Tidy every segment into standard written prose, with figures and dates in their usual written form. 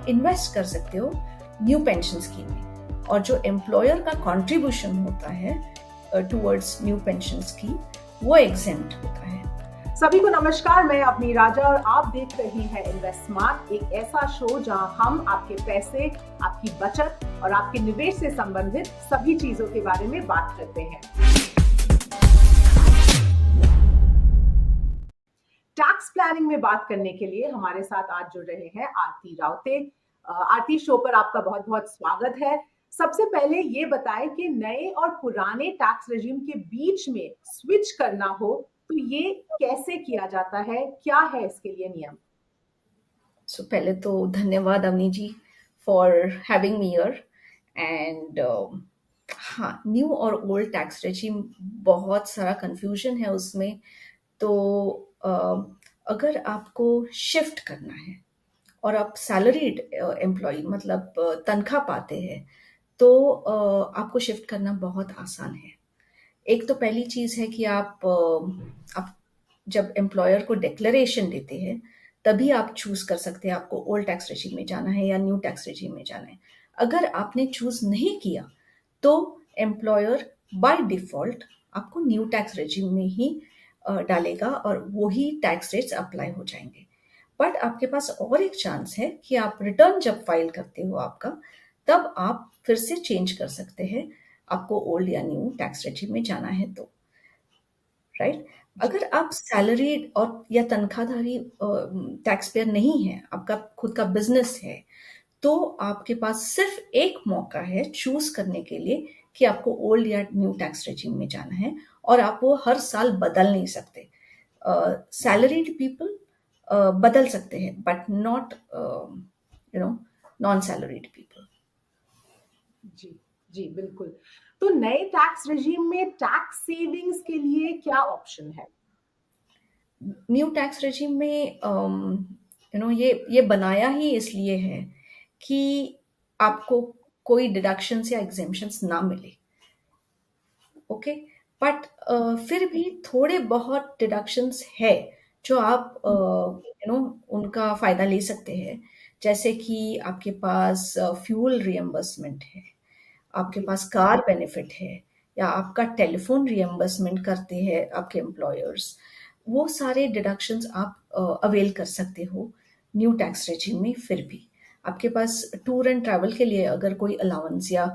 आप इन्वेस्ट कर सकते हो न्यू पेंशन स्कीम में, और जो एम्प्लॉयर का कंट्रीब्यूशन होता है टुवर्ड्स न्यू पेंशन स्कीम वो एग्जेम्प्ट होता है। सभी को नमस्कार, मैं अपनी राजा और आप देख रहे हैं इन्वेस्ट स्मार्ट, एक ऐसा शो जहां हम आपके पैसे, आपकी बचत और आपके निवेश से संबंधित सभी चीजों के बारे में बात करते हैं। टैक्स प्लानिंग में बात करने के लिए हमारे साथ आज जुड़ रहे हैं आरती रावते। आरती, शो पर आपका बहुत बहुत स्वागत है। सबसे पहले ये बताएं कि नए और पुराने टैक्स रेजिम के बीच में स्विच करना हो तो ये कैसे किया जाता है, क्या है इसके लिए नियम? पहले तो धन्यवाद Avni ji for having me here. And हाँ, न्यू और ओल्ड टैक्स रेजिम बहुत सारा कंफ्यूजन है उसमें। तो अगर आपको शिफ्ट करना है और आप सैलरीड एम्प्लॉय मतलब तनख्वाह पाते हैं तो आपको शिफ्ट करना बहुत आसान है। एक तो पहली चीज है कि आप जब एम्प्लॉयर को डिक्लेरेशन देते हैं तभी आप चूज कर सकते हैं आपको ओल्ड टैक्स रेजिम में जाना है या न्यू टैक्स रेजिम में जाना है। अगर आपने चूज नहीं किया तो एम्प्लॉयर बाय डिफॉल्ट आपको न्यू टैक्स रेजिम में ही डालेगा और वही टैक्स रेट्स अप्लाई हो जाएंगे। बट आपके पास और एक चांस है कि आप रिटर्न जब फाइल करते हो आपका, तब आप फिर से चेंज कर सकते हैं आपको ओल्ड या न्यू टैक्स रेजिम में जाना है तो, राइट। अगर आप सैलरीड और या तनख्वाहधारी टैक्स पेयर नहीं है, आपका खुद का बिजनेस है, तो आपके पास सिर्फ एक मौका है चूज करने के लिए कि आपको ओल्ड या न्यू टैक्स रेजिम में जाना है, और आप वो हर साल बदल नहीं सकते। सैलरीड पीपल बदल सकते हैं but not non salaried people. जी जी बिल्कुल। तो नए टैक्स रेजिम में टैक्स सेविंग्स के लिए क्या ऑप्शन है? न्यू टैक्स रेजिम में ये बनाया ही इसलिए है कि आपको कोई डिडक्शंस या एग्जेम्पशंस ना मिले, ओके। बट फिर भी थोड़े बहुत डिडक्शंस है जो आप उनका फायदा ले सकते हैं। जैसे कि आपके पास फ्यूल रिएम्बर्समेंट है, आपके पास कार बेनिफिट है, या आपका टेलीफोन रिएम्बर्समेंट करते हैं आपके एम्प्लॉयर्स। वो सारे डिडक्शंस आप अवेल कर सकते हो न्यू टैक्स रेजिम में। फिर भी आपके पास टूर एंड ट्रैवल के लिए अगर कोई अलाउंस या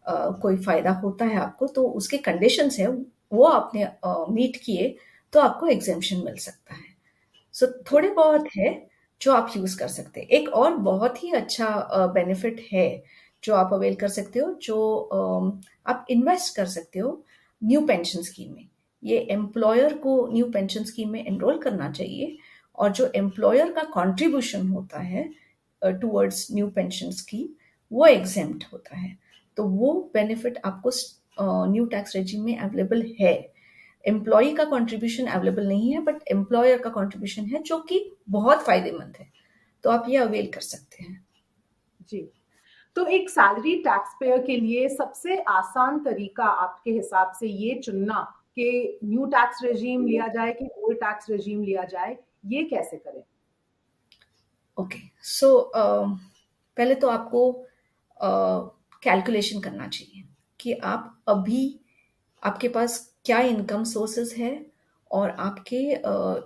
कोई फायदा होता है आपको, तो उसके कंडीशंस है वो आपने मीट किए तो आपको एग्जेम्पशन मिल सकता है। सो थोड़े बहुत है जो आप यूज कर सकते हैं। एक और बहुत ही अच्छा बेनिफिट है जो आप अवेल कर सकते हो, जो आप इन्वेस्ट कर सकते हो न्यू पेंशन स्कीम में। ये एम्प्लॉयर को न्यू पेंशन स्कीम में एनरोल करना चाहिए, और जो एम्प्लॉयर का कंट्रीब्यूशन होता है टुवर्ड्स न्यू पेंशन स्कीम वो एग्जेम्प्ट होता है। तो वो बेनिफिट आपको न्यू टैक्स रेजिम में अवेलेबल है। एम्प्लॉय का कंट्रीब्यूशन अवेलेबल नहीं है बट एम्प्लॉयर का कंट्रीब्यूशन है, जो कि बहुत फायदेमंद है। तो आप ये अवेल कर सकते हैं। जी, तो एक सैलरी टैक्स पेयर के लिए सबसे आसान तरीका आपके हिसाब से ये चुनना कि न्यू टैक्स रेजिम लिया जाए कि ओल्ड टैक्स रेजिम लिया जाए, ये कैसे करें? ओके, सो पहले तो आपको कैलकुलेशन करना चाहिए कि आप अभी आपके पास क्या इनकम सोर्सेज है और आपके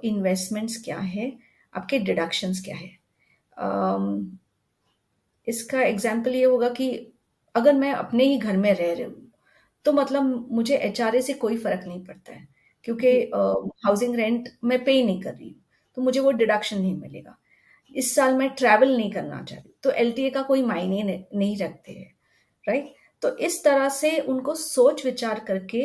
इन्वेस्टमेंट्स क्या है, आपके डिडक्शंस क्या है। इसका एग्जाम्पल ये होगा कि अगर मैं अपने ही घर में रह रही हूँ तो मतलब मुझे एचआरए से कोई फर्क नहीं पड़ता है, क्योंकि हाउसिंग रेंट मैं पे ही नहीं कर रही हूँ, तो मुझे वो डिडक्शन नहीं मिलेगा। इस साल मैं ट्रैवल नहीं करना चाहती तो एलटीए का कोई मायने नहीं रखते हैं, राइट। तो इस तरह से उनको सोच विचार करके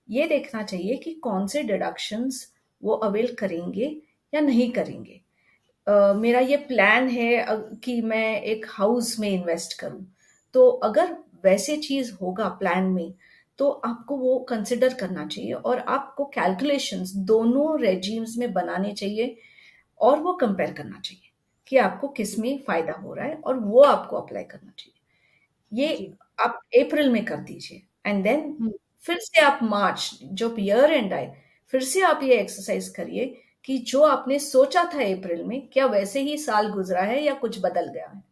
ये देखना चाहिए कि कौन से डिडक्शंस वो अवेल करेंगे या नहीं करेंगे। मेरा ये प्लान है कि मैं एक हाउस में इन्वेस्ट करूं, तो अगर वैसे चीज होगा प्लान में तो आपको वो कंसिडर करना चाहिए, और आपको कैलकुलेशंस दोनों रेजिम्स में बनाने चाहिए और वो कंपेयर करना चाहिए कि आपको किस में फायदा हो रहा है, और वो आपको अप्लाई करना चाहिए। ये आप अप्रैल में कर दीजिए एंड देन फिर से आप मार्च जब ईयर एंड आए फिर से आप ये एक्सरसाइज करिए कि जो आपने सोचा था अप्रैल में क्या वैसे ही साल गुजरा है या कुछ बदल गया है।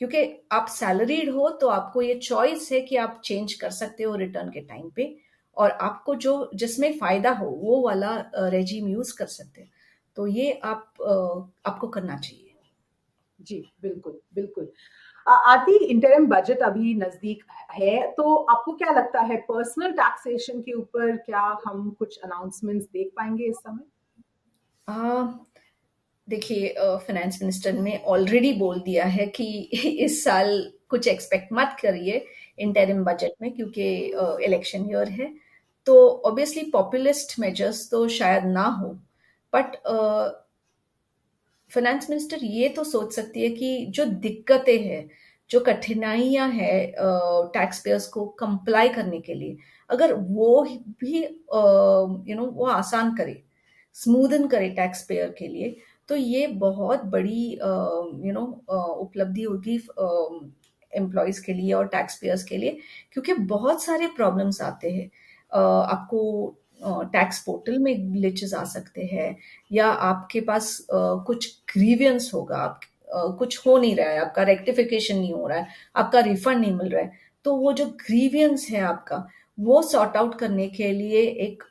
क्योंकि आप सैलरीड हो तो आपको ये चॉइस है कि आप चेंज कर सकते हो रिटर्न के टाइम पे, और आपको जो जिसमें फायदा हो वो वाला रेजिम यूज कर सकते हैं। तो ये आपको करना चाहिए। जी, बिल्कुल, बिल्कुल। आरती, इंटरिम बजट अभी नज़दीक है, तो आपको क्या लगता है पर्सनल टैक्सेशन के ऊपर क्या हम कुछ अनाउंसमेंट्स देख पाएँगे इस समय? आ, देखिए, फाइनेंस मिनिस्टर ने ऑलरेडी बोल दिया है कि इस साल कुछ एक्सपेक्ट मत करिए इंटरिम बजट में, क्योंकि इलेक्शन ईयर है। तो ऑब्वियसली पॉपुलिस्ट मेजर्स तो शायद ना हो, बट फाइनेंस मिनिस्टर ये तो सोच सकती है कि जो दिक्कतें हैं, जो कठिनाइयां हैं टैक्स पेयर्स को कंप्लाई करने के लिए, अगर वो भी वो आसान करे, स्मूदन करे टैक्स पेयर के लिए, तो ये बहुत बड़ी उपलब्धि होगी एम्प्लॉयज के लिए और टैक्स पेयर्स के लिए। क्योंकि बहुत सारे प्रॉब्लम्स आते हैं, आपको टैक्स पोर्टल में ग्लिचेस आ सकते हैं, या आपके पास कुछ ग्रीवियंस होगा, कुछ हो नहीं रहा है, आपका रेक्टिफिकेशन नहीं हो रहा है, आपका रिफंड नहीं मिल रहा है। तो वो जो ग्रीवियंस है आपका, वो सॉर्ट आउट करने के लिए एक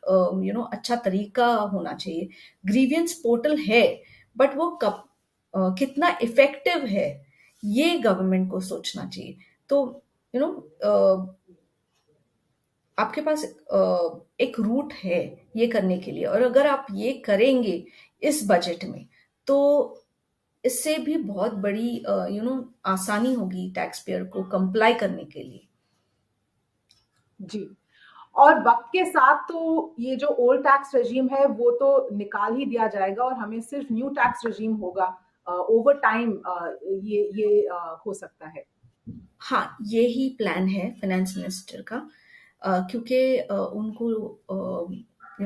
अच्छा तरीका होना चाहिए। ग्रीवियंस पोर्टल है, बट वो कब कितना इफेक्टिव है, ये गवर्नमेंट को सोचना चाहिए। तो यू नो आपके पास एक रूट है ये करने के लिए, और अगर आप ये करेंगे इस बजट में, तो इससे भी बहुत बड़ी आसानी होगी टैक्स पेयर को कंप्लाई करने के लिए। जी। और वक्त के साथ तो ये जो ओल्ड टैक्स रजीम है वो तो निकाल ही दिया जाएगा और हमें सिर्फ न्यू टैक्स रजीम होगा। ओवर टाइम ये हो सकता है। हाँ, ये ही प्लान है फाइनेंस मिनिस्टर का, क्योंकि उनको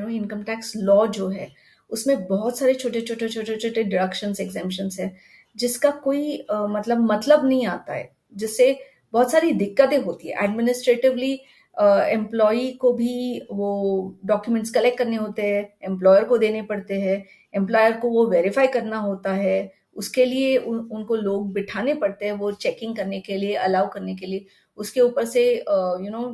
इनकम टैक्स लॉ जो है उसमें बहुत सारे छोटे छोटे छोटे छोटे डिडक्शंस एग्जेम्पशंस है, जिसका कोई मतलब नहीं आता है, जिससे बहुत सारी दिक्कतें होती है एडमिनिस्ट्रेटिवली। एम्प्लॉय को भी वो डॉक्यूमेंट्स कलेक्ट करने होते हैं, एम्प्लॉयर को देने पड़ते हैं, एम्प्लॉयर को वो वेरीफाई करना होता है, उसके लिए उनको लोग बिठाने पड़ते हैं वो चेकिंग करने के लिए, अलाउ करने के लिए। उसके ऊपर से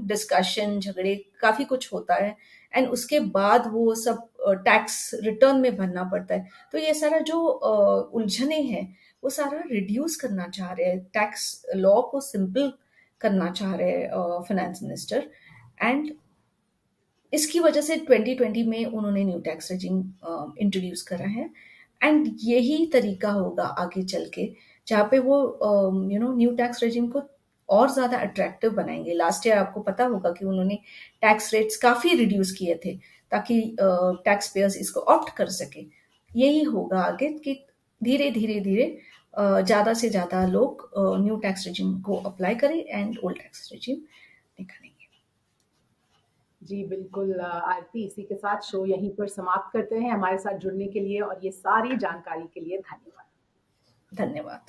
डिस्कशन, झगड़े, काफी कुछ होता है, एंड उसके बाद वो सब टैक्स रिटर्न में भरना पड़ता है। तो ये सारा जो उलझने हैं वो सारा रिड्यूस करना चाह रहे हैं, टैक्स लॉ को सिंपल करना चाह रहे हैं फाइनेंस मिनिस्टर। एंड इसकी वजह से 2020 में उन्होंने न्यू टैक्स रेजिम इंट्रोड्यूस करा है, एंड यही तरीका होगा आगे चल के, जहाँ पे वो न्यू टैक्स रेजिम को और ज्यादा अट्रैक्टिव बनाएंगे। लास्ट ईयर आपको पता होगा कि उन्होंने टैक्स रेट्स काफी रिड्यूस किए थे, ताकि टैक्स पेयर्स इसको ऑप्ट कर सके। यही होगा आगे कि धीरे धीरे धीरे ज्यादा से ज्यादा लोग न्यू टैक्स रेजिम को अप्लाई करें एंड ओल्ड टैक्स रेजिम निकालेंगे। जी बिल्कुल। आरती, इसी के साथ शो यहीं पर समाप्त करते हैं। हमारे साथ जुड़ने के लिए और ये सारी जानकारी के लिए धन्यवाद। धन्यवाद।